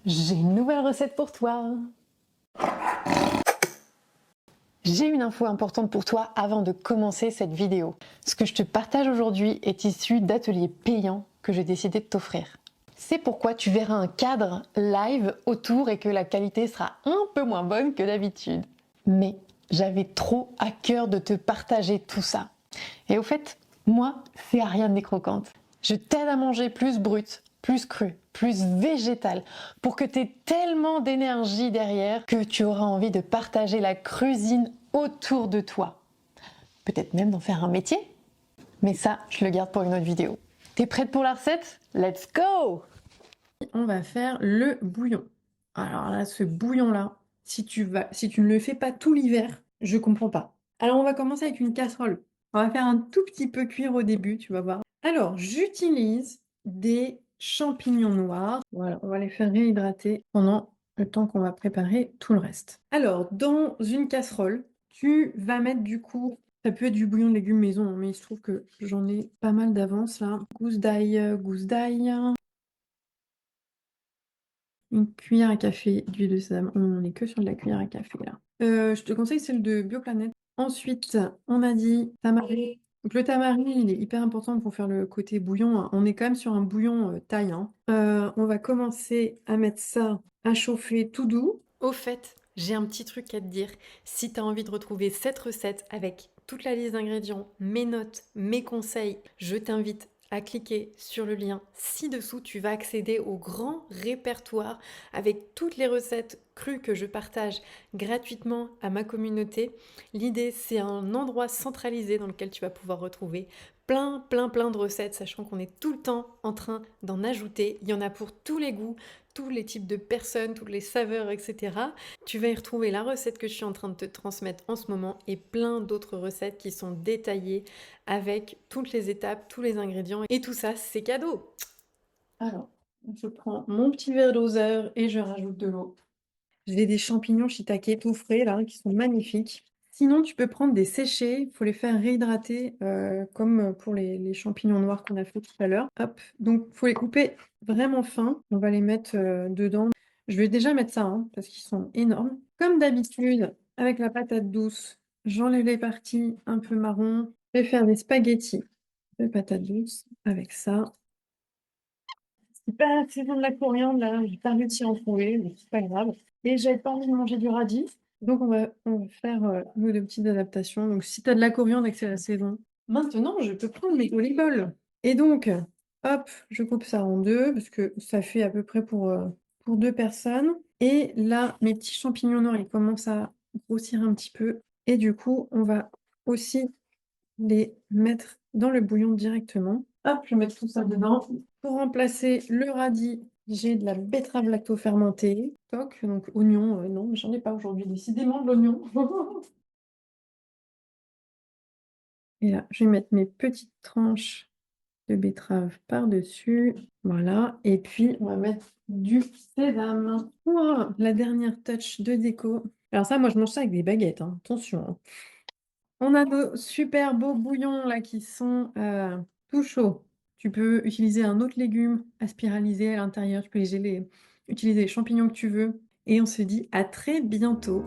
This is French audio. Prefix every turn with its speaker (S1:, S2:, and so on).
S1: J'ai une nouvelle recette pour toi. J'ai une info importante pour toi avant de commencer cette vidéo. Ce que je te partage aujourd'hui est issu d'ateliers payants que j'ai décidé de t'offrir. C'est pourquoi tu verras un cadre live autour et que la qualité sera un peu moins bonne que d'habitude. Mais j'avais trop à cœur de te partager tout ça. Et au fait, moi, c'est Ariane des Croquantes. Je t'aide à manger plus brut, plus cru, plus végétal, pour que tu aies tellement d'énergie derrière que tu auras envie de partager la cuisine autour de toi. Peut-être même d'en faire un métier. Mais ça, je le garde pour une autre vidéo. T'es prête pour la recette? Let's go!
S2: On va faire le bouillon. Alors là, ce bouillon-là, si tu ne le fais pas tout l'hiver, je comprends pas. Alors on va commencer avec une casserole. On va faire un tout petit peu cuire au début, tu vas voir. Alors, j'utilise des champignons noirs. Voilà, on va les faire réhydrater pendant le temps qu'on va préparer tout le reste. Alors, dans une casserole, tu vas mettre du coup, ça peut être du bouillon de légumes maison, hein, mais il se trouve que j'en ai pas mal d'avance là. Gousse d'ail, une cuillère à café d'huile de sésame. On n'est que sur de la cuillère à café là. Je te conseille celle de Bioplanète. Ensuite, on a dit tamarin. Donc le tamarin, il est hyper important pour faire le côté bouillon, hein. On est quand même sur un bouillon thaï, hein. On va commencer à mettre ça à chauffer tout doux. Au fait, j'ai un petit truc à te dire. Si tu as envie de retrouver cette recette avec toute la liste d'ingrédients, mes notes, mes conseils, je t'invite à cliquer sur le lien ci-dessous. Tu vas accéder au grand répertoire avec toutes les recettes crues que je partage gratuitement à ma communauté. L'idée, c'est un endroit centralisé dans lequel tu vas pouvoir retrouver plein de recettes, sachant qu'on est tout le temps en train d'en ajouter. Il y en a pour tous les goûts, tous les types de personnes, toutes les saveurs, etc. Tu vas y retrouver la recette que je suis en train de te transmettre en ce moment et plein d'autres recettes qui sont détaillées avec toutes les étapes, tous les ingrédients. Et tout ça, c'est cadeau. Alors, je prends mon petit verre doseur et je rajoute de l'eau. J'ai des champignons shiitake tout frais là, qui sont magnifiques. Sinon, tu peux prendre des séchés, il faut les faire réhydrater, comme pour les champignons noirs qu'on a fait tout à l'heure. Hop, donc il faut les couper vraiment fin. On va les mettre dedans. Je vais déjà mettre ça, hein, parce qu'ils sont énormes. Comme d'habitude, avec la patate douce, j'enlève les parties un peu marron. Je vais faire des spaghettis de patates douces avec ça. C'est pas la saison de la coriandre, là, j'ai pas réussi à en trouver, mais c'est pas grave. Et j'avais pas envie de manger du radis, donc on va faire nous de petites adaptations. Donc si tu as de la coriandre et que c'est la saison, maintenant je peux prendre mes oligoles. Et donc, hop, je coupe ça en deux, parce que ça fait à peu près pour deux personnes. Et là, mes petits champignons noirs, ils commencent à grossir un petit peu. Et du coup, on va aussi les mettre dans le bouillon directement. Hop, je vais mettre tout ça dedans. Pour remplacer le radis, j'ai de la betterave lacto-fermentée. Toc, donc oignon, non, j'en ai pas aujourd'hui, décidément de l'oignon. Et là, je vais mettre mes petites tranches de betterave par-dessus. Voilà, et puis on va mettre du sésame. Ouah, la dernière touch de déco. Alors ça, moi je mange ça avec des baguettes, hein. Attention, hein. On a nos super beaux bouillons là qui sont tout chauds. Tu peux utiliser un autre légume à spiraliser à l'intérieur. Tu peux utiliser les champignons que tu veux. Et on se dit à très bientôt.